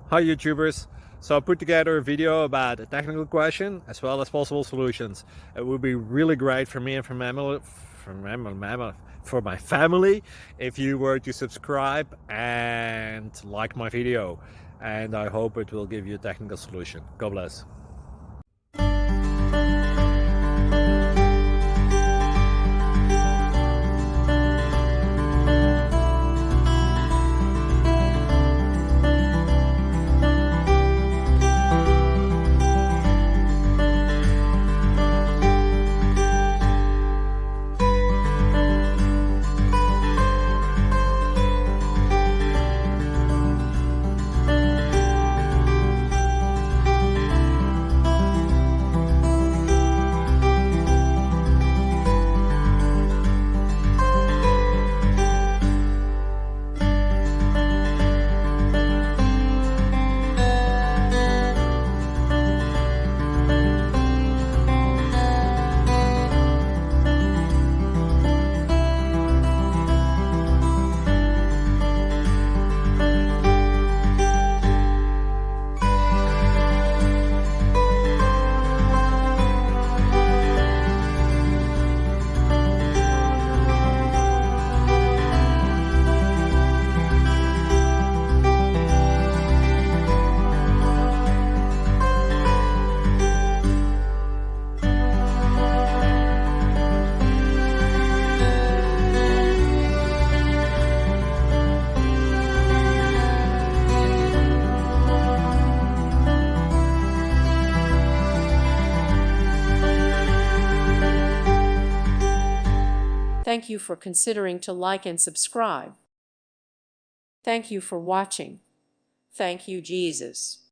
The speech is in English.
Hi YouTubers! So I put together a video about a technical question as well as possible solutions. It would be really great for me and for my family if you were to subscribe and like my video, and I hope it will give you a technical solution. God bless. Thank you for considering to like and subscribe. Thank you for watching. Thank you, Jesus.